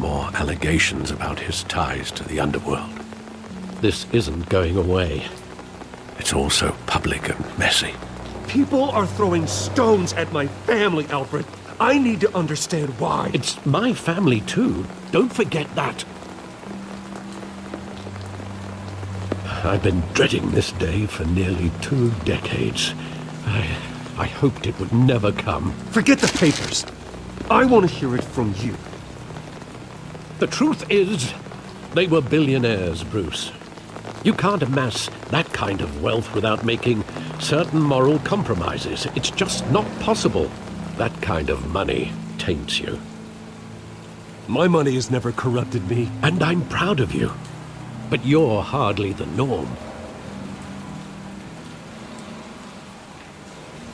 more allegations about his ties to the underworld. This isn't going away. It's all so public and messy. People are throwing stones at my family, Alfred. I need to understand why. It's my family too. Don't forget that. I've been dreading this day for nearly 2 decades. I hoped it would never come. Forget the papers. I want to hear it from you. The truth is, they were billionaires, Bruce. You can't amass that kind of wealth without making certain moral compromises. It's just not possible. That kind of money taints you. My money has never corrupted me. And I'm proud of you. But you're hardly the norm.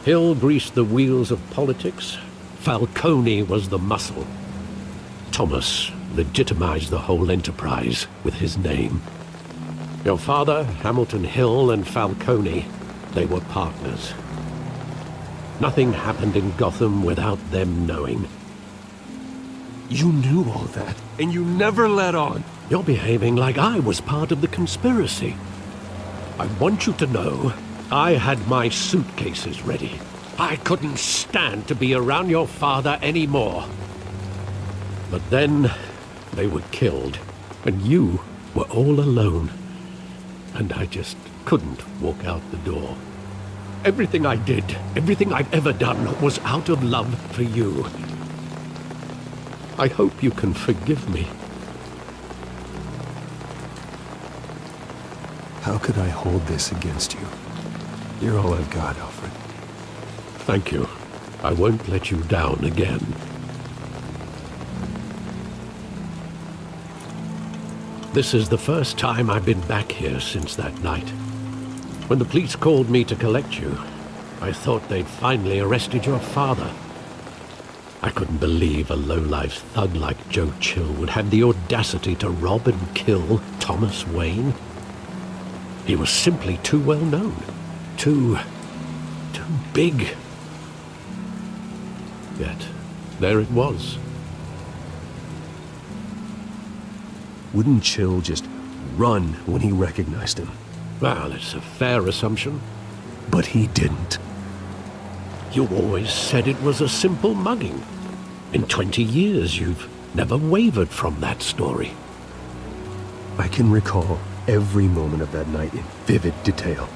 Hill greased the wheels of politics. Falcone was the muscle. Thomas legitimized the whole enterprise with his name. Your father, Hamilton Hill, and Falcone, they were partners. Nothing happened in Gotham without them knowing. You knew all that, and you never let on. You're behaving like I was part of the conspiracy. I want you to know, I had my suitcases ready. I couldn't stand to be around your father anymore. But then, they were killed, and you were all alone. And I just couldn't walk out the door. Everything I did, everything I've ever done, was out of love for you. I hope you can forgive me. How could I hold this against you? You're all I've got, Alfred. Thank you. I won't let you down again. This is the first time I've been back here since that night. When the police called me to collect you, I thought they'd finally arrested your father. I couldn't believe a low-life thug like Joe Chill would have the audacity to rob and kill Thomas Wayne. He was simply too well known. Too big. Yet, there it was. Wouldn't Chill just run when he recognized him? Well, it's a fair assumption. But he didn't. You always said it was a simple mugging. In 20 years, you've never wavered from that story. I can recall every moment of that night in vivid detail.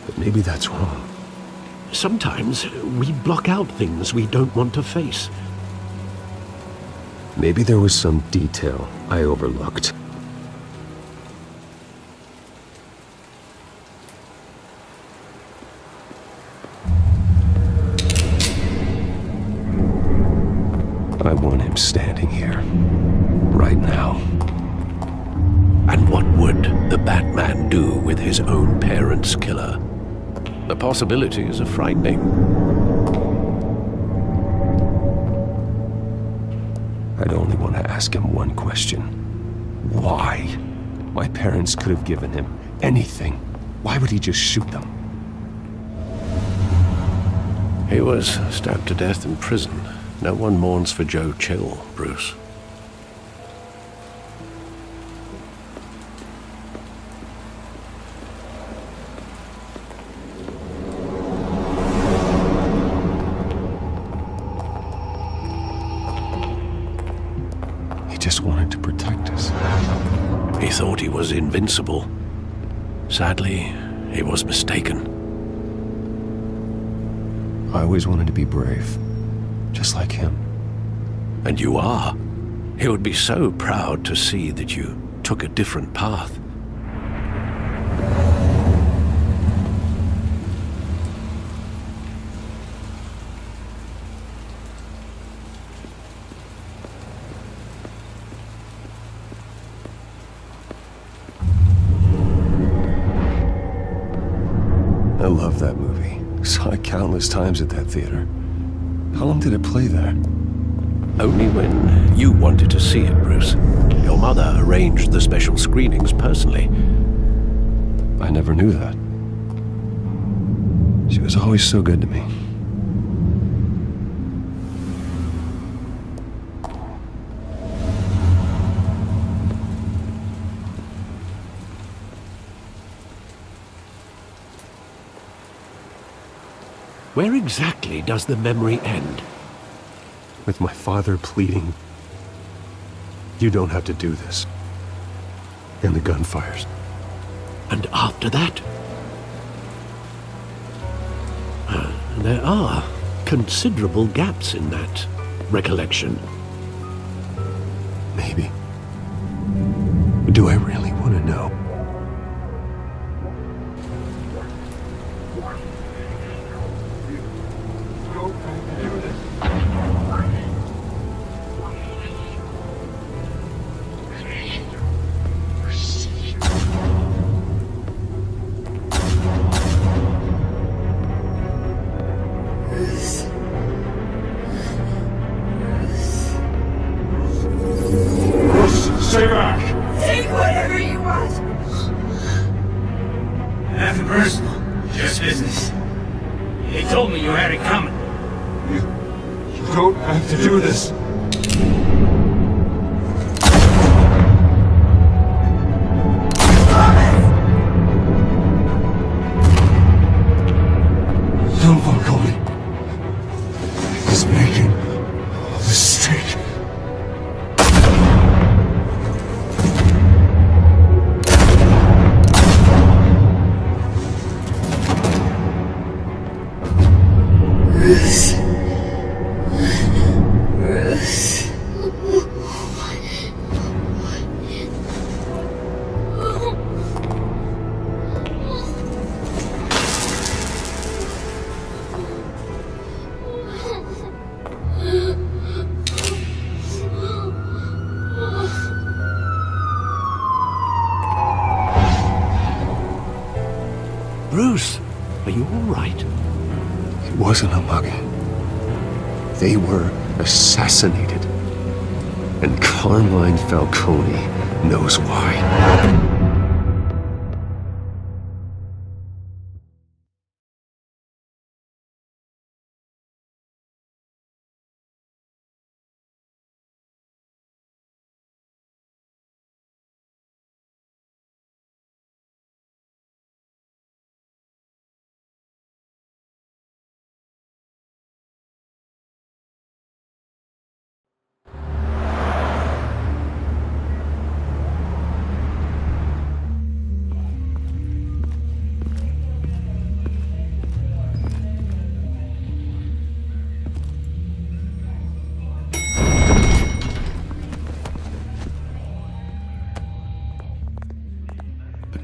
But maybe that's wrong. Sometimes we block out things we don't want to face. Maybe there was some detail I overlooked. I want him standing here, right now. And what would the Batman do with his own parents' killer? The possibilities are frightening. I'd only want to ask him one question. Why? My parents could have given him anything. Why would he just shoot them? He was stabbed to death in prison. No one mourns for Joe Chill, Bruce. He just wanted to protect us. He thought he was invincible. Sadly, he was mistaken. I always wanted to be brave. Just like him. And you are. He would be so proud to see that you took a different path. I love that movie. Saw it countless times at that theater. How long did it play there? Only when you wanted to see it, Bruce. Your mother arranged the special screenings personally. I never knew that. She was always so good to me. Where exactly does the memory end? With my father pleading, "You don't have to do this." And the gun fires. And after that? There are considerable gaps in that recollection. Maybe. Do I really want to know? Stay back! Take whatever you want. Nothing personal, just business. He told me you had it coming. You don't have to do this. Don't Falcone. He's making a mistake. Bruce, are you all right? It wasn't a mugging. They were assassinated. And Carmine Falcone knows why.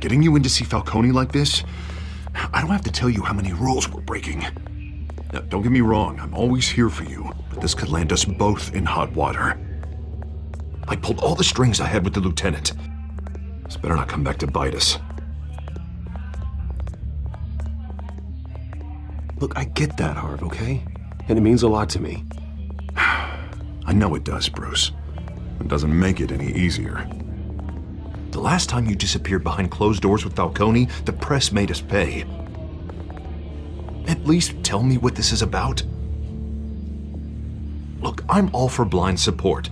Getting you in to see Falcone like this? I don't have to tell you how many rules we're breaking. Now, don't get me wrong, I'm always here for you, but this could land us both in hot water. I pulled all the strings I had with the lieutenant. This better not come back to bite us. Look, I get that, Harv, okay? And it means a lot to me. I know it does, Bruce. It doesn't make it any easier. The last time you disappeared behind closed doors with Falcone, the press made us pay. At least tell me what this is about. Look, I'm all for blind support,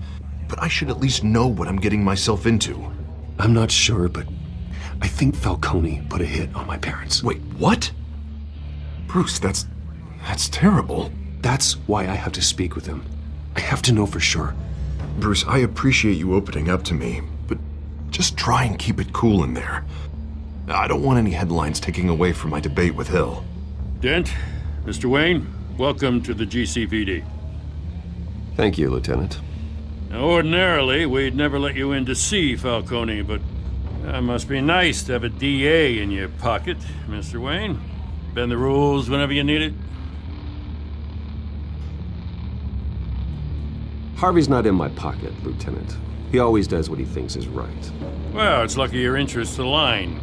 but I should at least know what I'm getting myself into. I'm not sure, but I think Falcone put a hit on my parents. Wait, what? Bruce, that's terrible. That's why I have to speak with him. I have to know for sure. Bruce, I appreciate you opening up to me, but just try and keep it cool in there. I don't want any headlines taking away from my debate with Hill. Dent, Mr. Wayne, welcome to the GCPD. Thank you, Lieutenant. Now, ordinarily, we'd never let you in to see Falcone, but that must be nice to have a DA in your pocket, Mr. Wayne. Bend the rules whenever you need it. Harvey's not in my pocket, Lieutenant. He always does what he thinks is right. Well, it's lucky your interests align.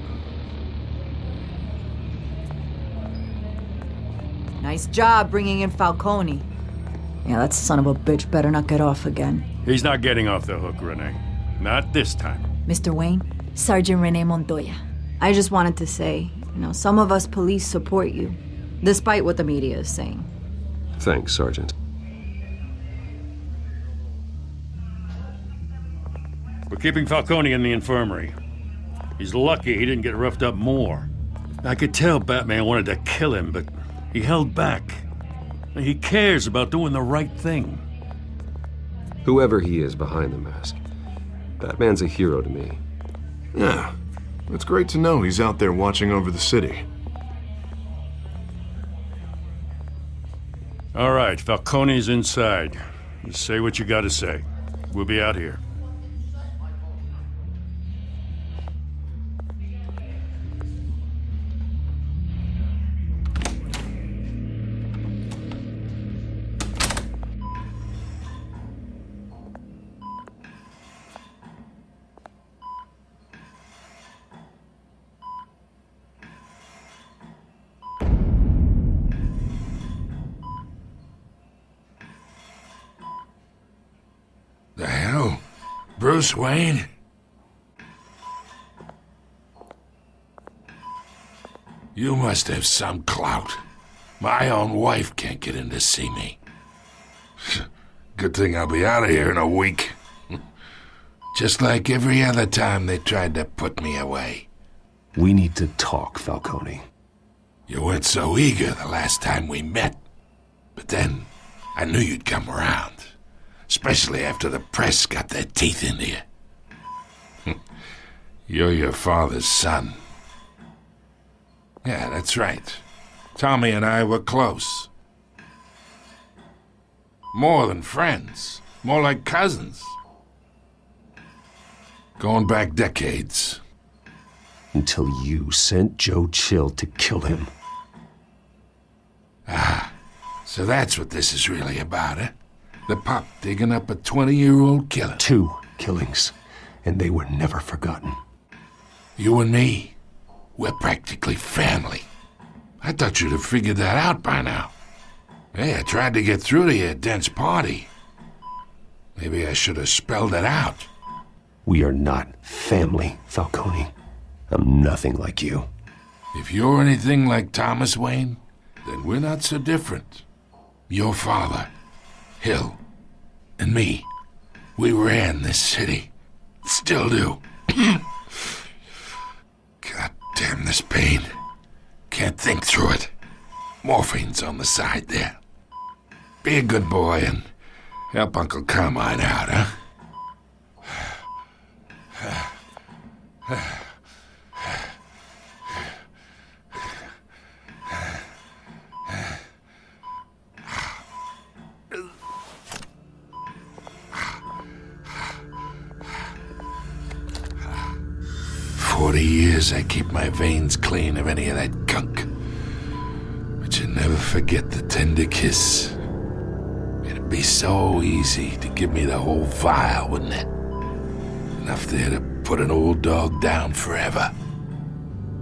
Nice job bringing in Falcone. Yeah, that son of a bitch better not get off again. He's not getting off the hook, Renee. Not this time. Mr. Wayne, Sergeant Renee Montoya. I just wanted to say, some of us police support you, despite what the media is saying. Thanks, Sergeant. We're keeping Falcone in the infirmary. He's lucky he didn't get roughed up more. I could tell Batman wanted to kill him, but he held back. He cares about doing the right thing. Whoever he is behind the mask, Batman's a hero to me. Yeah, it's great to know he's out there watching over the city. All right, Falcone's inside. Just say what you gotta say. We'll be out here. The hell? Bruce Wayne? You must have some clout. My own wife can't get in to see me. Good thing I'll be out of here in a week. Just like every other time they tried to put me away. We need to talk, Falcone. You weren't so eager the last time we met. But then, I knew you'd come around. Especially after the press got their teeth into you. You're your father's son. Yeah, that's right. Tommy and I were close. More than friends. More like cousins. Going back decades. Until you sent Joe Chill to kill him. Ah, so that's what this is really about, eh? The pup digging up a 20-year-old killer. 2 killings, and they were never forgotten. You and me, we're practically family. I thought you'd have figured that out by now. Hey, I tried to get through to your dense party. Maybe I should have spelled it out. We are not family, Falcone. I'm nothing like you. If you're anything like Thomas Wayne, then we're not so different. Your father, Hill, and me, we ran this city. Still do. God damn this pain. Can't think through it. Morphine's on the side there. Be a good boy and help Uncle Carmine out, huh? 40 years I keep my veins clean of any of that gunk. But you never forget the tender kiss. It'd be so easy to give me the whole vial, wouldn't it? Enough there to put an old dog down forever.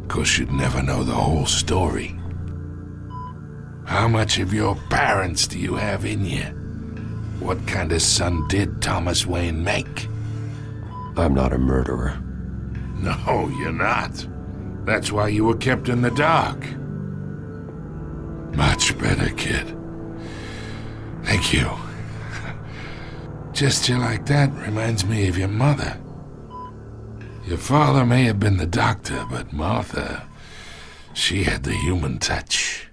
Of course, you'd never know the whole story. How much of your parents do you have in you? What kind of son did Thomas Wayne make? I'm not a murderer. No, you're not. That's why you were kept in the dark. Much better, kid. Thank you. Gesture like that reminds me of your mother. Your father may have been the doctor, but Martha, she had the human touch.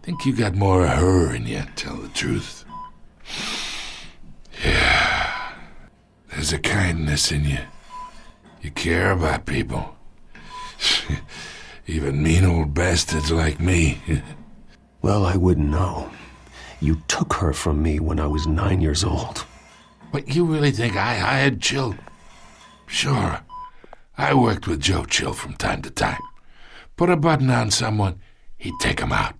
Think you got more of her in you, tell the truth. Yeah, there's a kindness in you. You care about people. Even mean old bastards like me. Well, I wouldn't know. You took her from me when I was 9 years old. But you really think I hired Chill? Sure. I worked with Joe Chill from time to time. Put a button on someone, he'd take him out.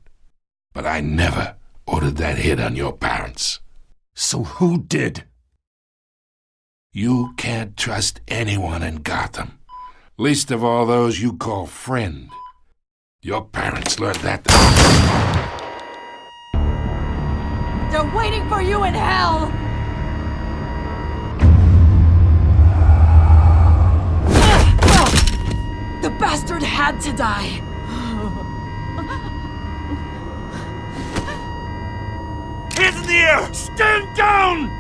But I never ordered that hit on your parents. So who did? You can't trust anyone in Gotham. Least of all those you call friend. Your parents learned that. They're waiting for you in hell! The bastard had to die! Hands in the air! Stand down!